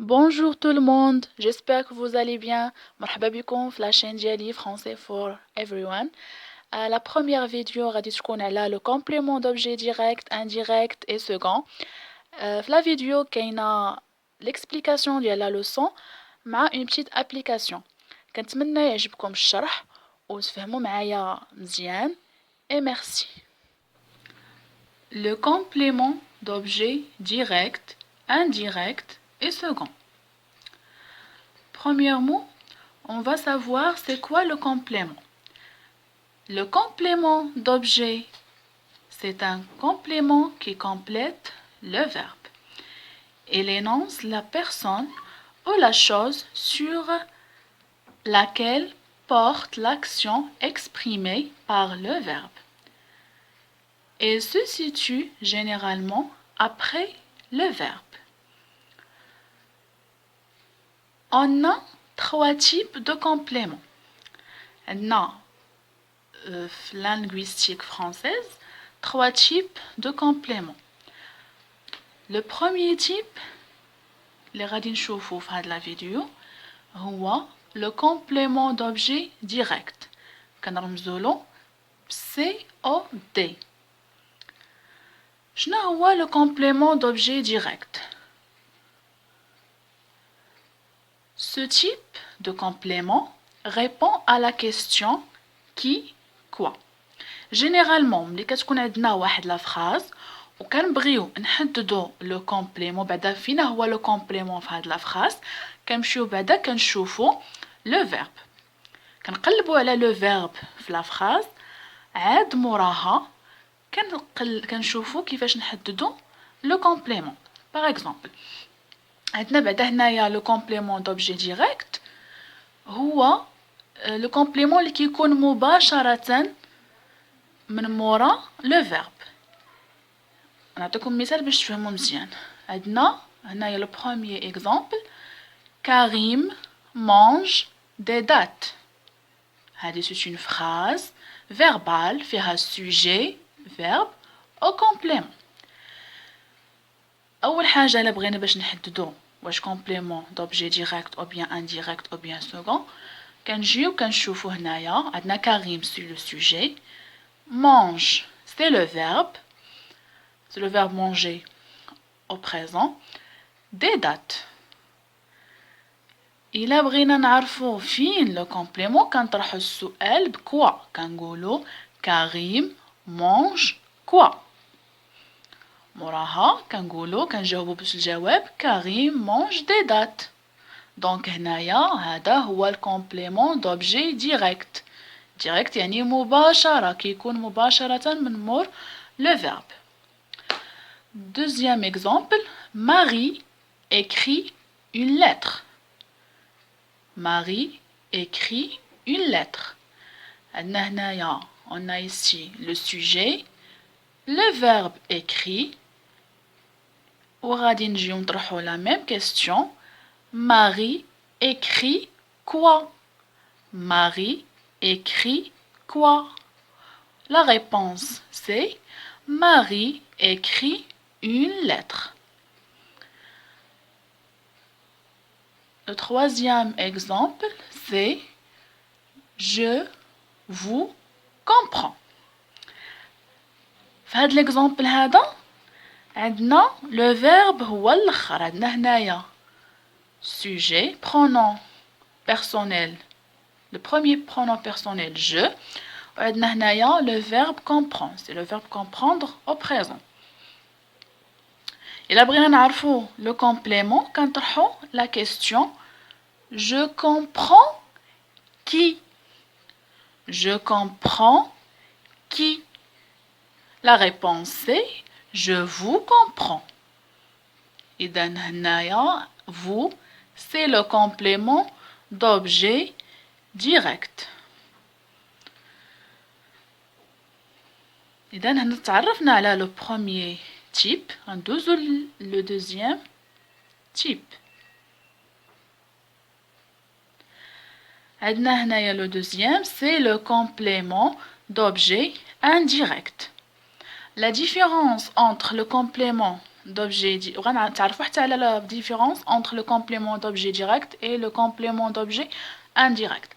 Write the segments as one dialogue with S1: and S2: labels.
S1: Bonjour tout le monde, j'espère que vous allez bien. مرحبا بكم في la chaîne ديالي français for everyone. La première vidéo غادي تكون على le complément d'objet direct, indirect et second. في la vidéo كاينه l'explication ديال la leçon مع une petite application. كنتمنى يعجبكم الشرح وتفهموا معايا مزيان et merci. Le complément d'objet direct, indirect et second. Premièrement, on va savoir c'est quoi le complément. Le complément d'objet, c'est un complément qui complète le verbe. Il énonce la personne ou la chose sur laquelle porte l'action exprimée par le verbe. Il se situe généralement après le verbe. On a trois types de compléments. On a, linguistique française, trois types de compléments. Le premier type, اللي غادي نشوفوه في هاد لا فيديو هو le complément d'objet direct. كنرمزولو COD. شنو هو le complément d'objet direct? Ce type de complément répond à la question qui, quoi. Généralement, ملي كتكون عندنا واحد لا فراز وكنبغيو نحددو لو كومبليمون بعدا فينا هو لو كومبليمون في هاد لا فراز كنمشيو بعدا كنشوفو لو فيرب كنقلبو على لو فيرب في لا فراز عاد موراها كنشوفو كيفاش نحددو لو كومبليمون. باغ اكزومبل عندنا بعدا هنايا لو كومبليمون دوبجي ديريكت هو لو كومبليمون اللي كيكون مباشرة من مورا لو فيرب. نعطيكم مثال باش تفهموا مزيان. عندنا هنايا لو بروميير اكزامبل كريم mange des dattes. هذه c'est une phrase verbale فيها sujet verbe au complément. اول حاجه الا بغينا باش نحددو واش كومبليمون دوبجي ديريكت او بيان انديريكت او بيان سكون كنجيو كنشوفو هنايا عندنا كريم سي لو سوجي mange c'est le verbe c'est le verbe manger au présent des dates. إلا بغينا نعرفو فين لو كومبليمون كنطرحو السؤال بكوا كنقولو كريم mange quoi. موراها كنجاوبو باش الجواب كريم mange des dates. دونك هنايا هذا هو الكومبليمون دوبجي ديريكت. ديريكت يعني مباشرة كيكون مباشرة من مور لو فيرب. Deuxième exemple, Marie écrit une lettre. Marie écrit une lettre. On a ici le sujet, le verbe écrit. وغادي نجيو نطرحو la même question. Marie écrit quoi? Marie écrit quoi? La réponse c'est Marie écrit une lettre. Le troisième exemple c'est je vous comprends. في هذا l'exemple هذا عندنا le verbe هو الاخر. عندنا هنايا sujet pronom personnel. Le premier pronom personnel je. وعندنا هنايا le verbe comprend. C'est le verbe comprendre au présent. إلا بغينا نعرفو le complément كنطرحو la question je comprends qui. Je comprends qui. La réponse c'est je vous comprends. إذا هنايا vous c'est le complément d'objet direct. إذا هنا تعرفنا على le premier type. ندوزو le deuxième type. عندنا هنايا le deuxième c'est le complément d'objet indirect. La différence entre le complément d'objet. وغنتعرفوا حتى على la différence entre le complément d'objet direct et le complément d'objet indirect.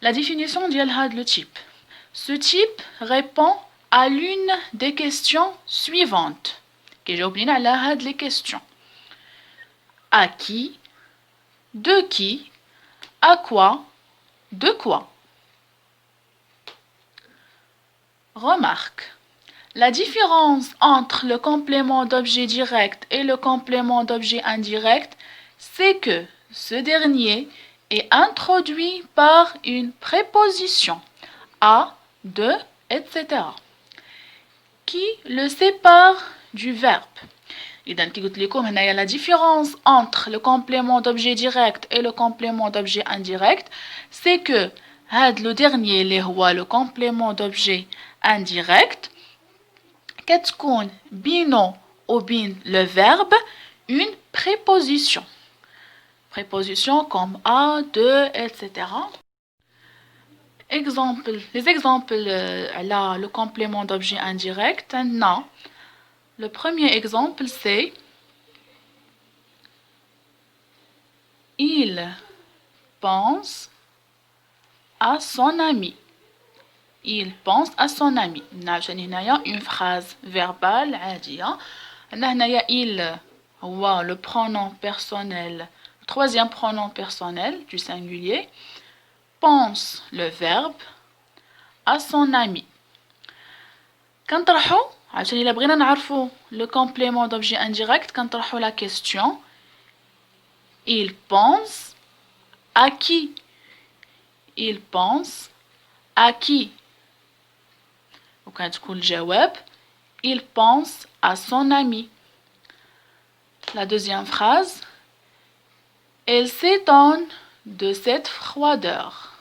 S1: La définition ديال هاد le type. Ce type répond à l'une des questions suivantes. كيجاوب لينا على هاد les questions. À qui? De qui? À quoi? De quoi? Remarque. La différence entre le complément d'objet direct et le complément d'objet indirect, c'est que ce dernier est introduit par une préposition à, de, etc. qui le sépare du verbe. إذا كي قلت لكم هنايا la différence entre le complément d'objet direct et le complément d'objet indirect, c'est que هاد le dernier اللي هو le complément d'objet indirect كتكون بينو وبين le verbe une préposition. Préposition comme à, de, etc. Les exemples là, le complément d'objet indirect. Non. Le premier exemple c'est il pense à son ami. Il pense à son ami. Une phrase verbale عادية. Il هو le pronom personnel, troisième pronom personnel du singulier. Pense le verbe à son ami. كنطرحوا عشان إلا بغينا نعرفوا le complément d'objet indirect كنطرحوا la question. Il pense à qui? Il pense à qui? وكتكون الجواب il pense à son ami. La deuxième phrase, elle s'étonne de cette froideur.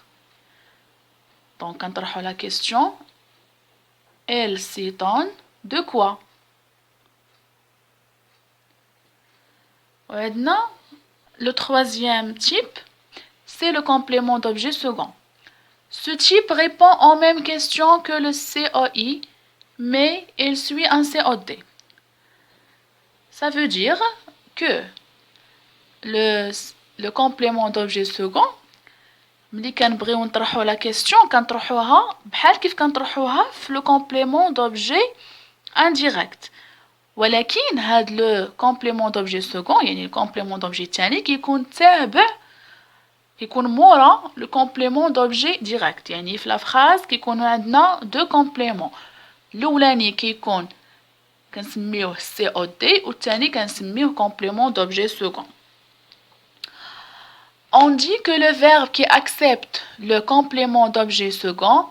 S1: Donc quand on la question, elle s'étonne de quoi? Maintenant, le troisième type, c'est le complément d'objet second. Ce type répond aux mêmes questions que le COI, mais il suit un COD. Ça veut dire que le complément d'objet second, ملي كنبغيو نطرحوا la question كنطرحوها بحال كيف كنطرحوها في le complément d'objet indirect. ولكن هاد le complément d'objet second يعني le complément d'objet الثاني كيكون تابع كيكون مورا le complément d'objet direct. يعني في la phrase كيكونوا عندنا deux compléments. الأولاني كيكون كنسميوه COD والثاني كنسميوه complément d'objet second. On dit que le verbe qui accepte le complément d'objet second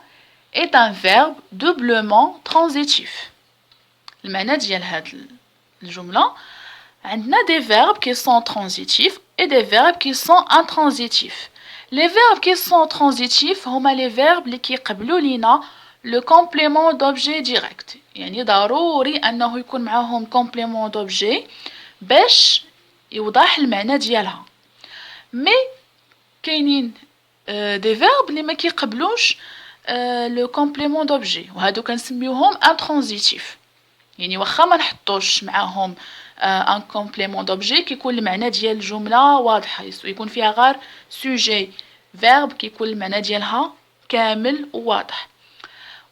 S1: est un verbe doublement transitif. المعنى ديال هاد الجملة عندنا des verbes qui sont transitifs et des verbes qui sont intransitifs. Les verbes qui sont transitifs هما les verbes اللي كيقبلوا لينا le complément d'objet direct. يعني ضروري أنه يكون معاهم complément d'objet باش يوضح المعنى ديالها. Mais كاينين des verbes اللي ما كيقبلوش le complément d'objet وهادو كنسميوهم intransitifs. يعني واخا ما نحطوش معاهم ان كومبليمون دوبجي كيكون المعنى ديال الجمله واضحه يكون فيها غير سوجي فيرب كيكون المعنى ديالها كامل وواضح.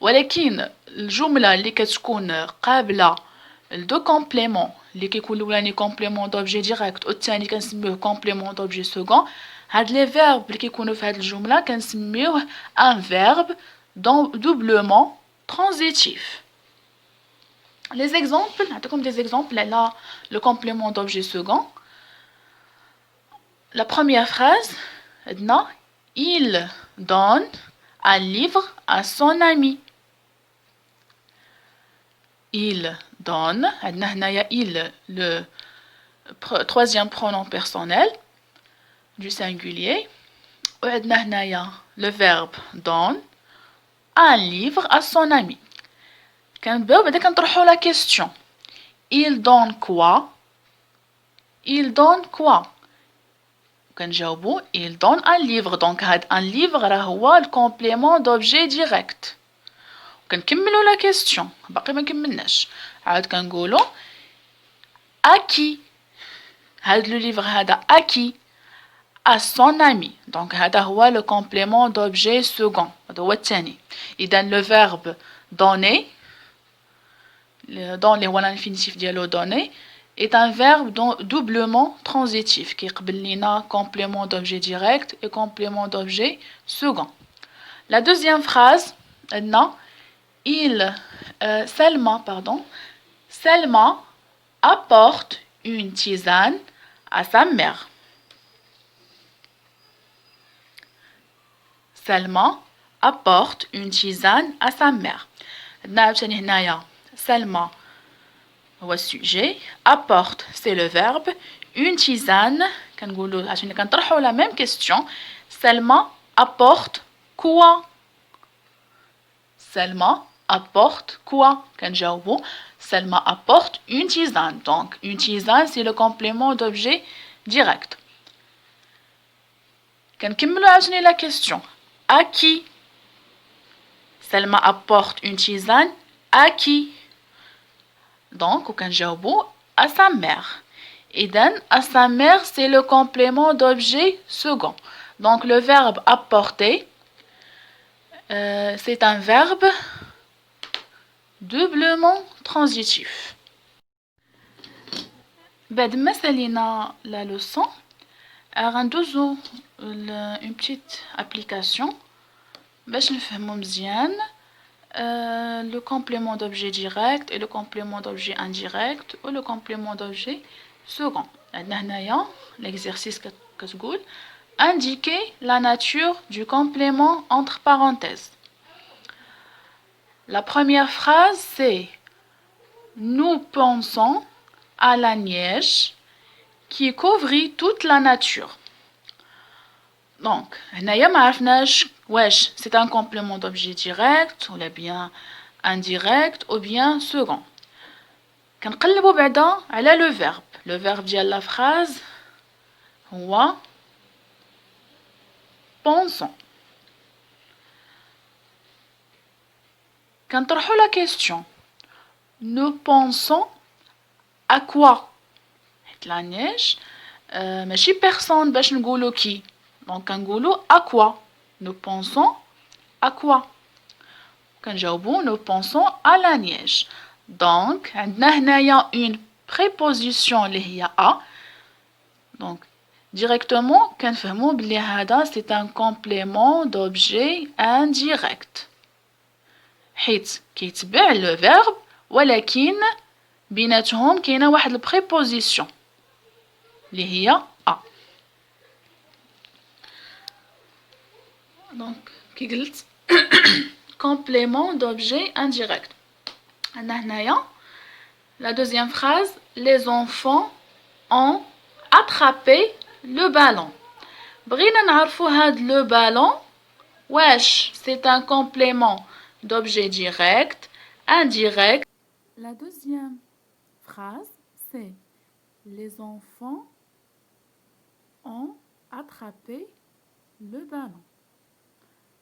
S1: ولكن الجمله اللي كتكون قابله لدو كومبليمون اللي كيكون الاولاني كومبليمون دوبجي ديريكت والثاني كنسميوه كومبليمون دوبجي سكون هاد لي فيرب اللي كيكونوا في هاد الجمله كنسميوه ان فيرب دوبلومون ترانزيتيف. Les exemples, comme des exemples, là, le complément d'objet second. La première phrase, il donne un livre à son ami. Il donne, il, le troisième pronom personnel du singulier. Le verbe donne un livre à son ami. كنبداو بعدا كنطرحوا la question. Il donne quoi? Il donne quoi? كنجاوبوا il donne un livre. Donc هاد un livre راه هو le complément d'objet direct. كنكملوا la question. باقي ما كملناش. عاد كنقولوا à qui هذا le livre هذا à qui à son ami donc هذا هو le complément d'objet second هذا هو الثاني إذا le verbe donner dans les هو l'infinitif ديالو donner est un verbe doublement transitif qui يقبل لنا complément d'objet direct et complément d'objet second. La deuxième phrase Selma apporte une tisane à sa mère. Selma apporte une tisane à sa mère. Selma هو السوجي apporte c'est le verbe une tisane كنقولوا عشان كنطرحوا la même question Selma apporte quoi Selma apporte quoi كنجاوبوا Selma apporte une tisane donc une tisane c'est le complément d'objet direct كنكملوا عاوتاني la question à qui Selma apporte une tisane à qui donc وكنجاوبوا à sa mère إذن à sa mère c'est le complément d'objet second donc le verbe apporter c'est un verbe doublement transitif بعد ما سالينا la leçon غندوزو une petite application باش نفهمو مزيان le complément d'objet direct et le complément d'objet indirect ou le complément d'objet second. L'exercice كتقول indiquer la nature du complément entre parenthèses. La première phrase c'est nous pensons à la neige qui couvrit toute la nature. Donc, هنايا ما عرفناش واش c'est un complément d'objet direct ou bien indirect ou bien second. كنقلبوا بعدا على le verbe. Le verbe ديال la phrase هو pensons. كنطرحوا la question. Nous pensons à quoi حيت la neige ماشي personne باش نقولوا كي. Donc كنقولوا à quoi Nous pensons à quoi nous pensons à la neige. Donc, il y a une préposition qui est à. Donc, directement, c'est un complément d'objet indirect. حيث كيتبع le verbe ولكن بيناتهم كاينه واحد البريبوزيسيون اللي هي à. Donc, كي قلت complément d'objet indirect. La deuxième phrase, les enfants ont attrapé le ballon. بغينا نعرفوا هاد le ballon واش c'est un complément d'objet direct, indirect. La deuxième phrase, c'est les enfants ont attrapé le ballon.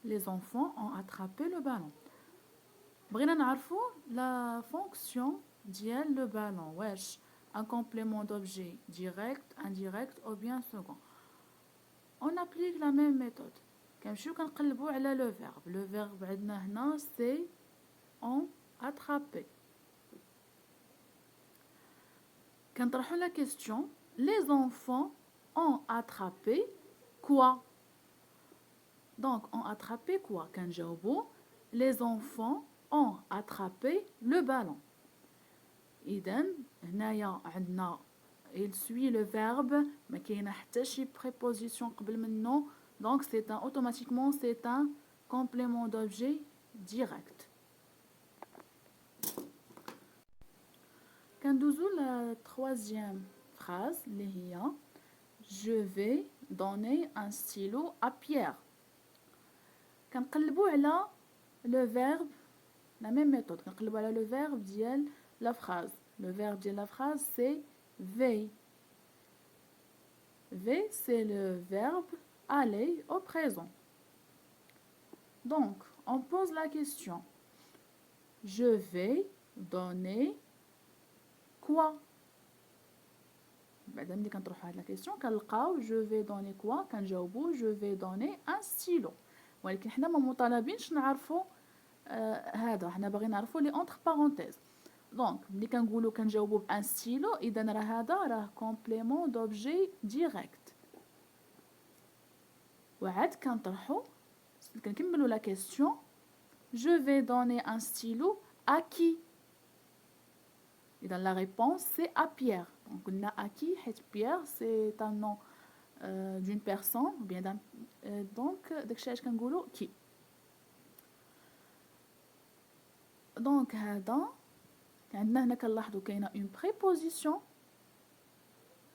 S1: Les enfants ont attrapé le ballon. بغينا نعرفوا la fonction ديال le ballon واش un complément d'objet direct, indirect ou bien second. On applique la même méthode. كنمشيو كنقلبوا على le verbe. Le verbe عندنا هنا c'est ont attrapé. كنطرحوا la question les enfants ont attrapé quoi Donc, ont attrapé quoi كنجاوبوا les enfants ont attrapé le ballon. إذن هنايا عندنا il suit le verbe ما كاينه حتى شي préposition قبل منه donc c'est automatiquement c'est un complément d'objet direct. كندوزو la troisième phrase اللي هي je vais donner un stylo à Pierre. كنقلبوا على le verbe la même méthode كنقلبوا على le verbe ديال la phrase. Le verbe ديال la phrase c'est V. V c'est le verbe aller au présent. Donc on pose la question je vais donner quoi بعدا ملي كنطرحو هاد لا كيسيون كنلقاو جو في دوني كوا، كنجاوبو جو في دوني ان ستيلو، ولكن حنا ما مطالبينش نعرفو هذا، حنا باغيين نعرفو لي اونتر بارونتيز. دونك ملي كنقولو كنجاوبو بان ستيلو اذا راه هذا راه كومبليمون دوبجي ديريكت. وعاد كنطرحو كنكملو لا كيسيون je vais donner un stylo à qui. إذا la réponse c'est à Pierre. Donc on a à qui حيت Pierre c'est un nom d'une personne ou bien d'un donc داكشي علاش كنقولو qui. دونك هذا عندنا هنا كنلاحظوا كاينه une préposition.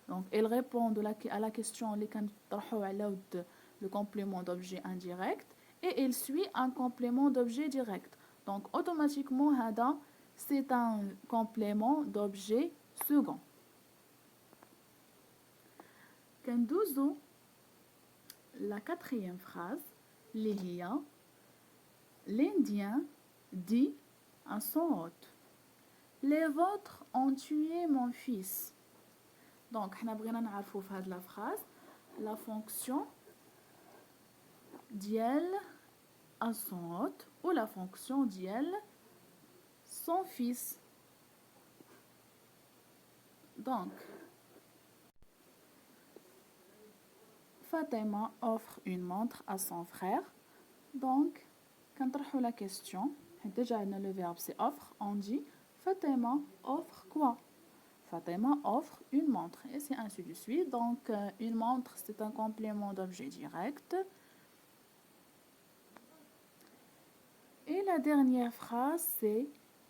S1: Donc elle répond à la question اللي كنطرحوا على ود le complément d'objet indirect et elle suit un complément d'objet direct. Donc automatiquement هذا c'est un complément d'objet second. كندوزو la quatrième phrase اللي هي l'Indien dit à son hôte les vôtres ont tué mon fils. Donc حنا بغينا نعرفو في هاد la phrase la fonction ديال à son hôte ou la fonction ديال son fils. Donc Fatima offre une montre à son frère. Donc كنطرحو la question déjà عندنا le verbe c'est offre, on dit Fatima offre quoi? Fatima offre une montre et c'est ainsi de suite. Donc une montre c'est un complément d'objet direct. Et la dernière phrase c'est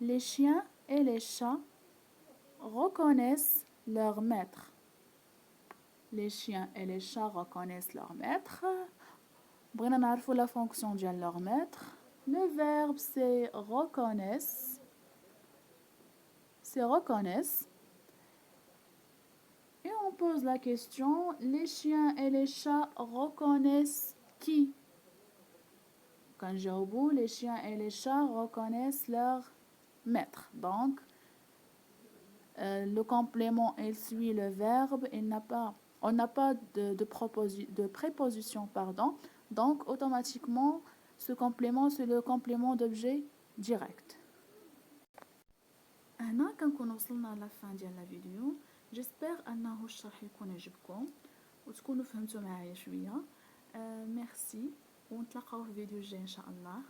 S1: les chiens et les chats reconnaissent leur maître. Les chiens et les chats reconnaissent leur maître. بغينا نعرفو la fonction ديال leur maître. Le verbe c'est reconnaissent. C'est reconnaissent. Et on pose la question, les chiens et les chats reconnaissent qui? كنجاوبو les chiens et les chats reconnaissent leur maître. Donc le complément il suit le verbe, on n'a pas de préposition, pardon. Donc automatiquement ce complément c'est le complément d'objet direct. هنا كنكون وصلنا لا فان ديال لا فيديو. جيسبر انه الشرح يكون عجبكم وتكونوا فهمتوا معايا شويه. ميرسي ونتلاقاو في الفيديو الجاي ان شاء الله.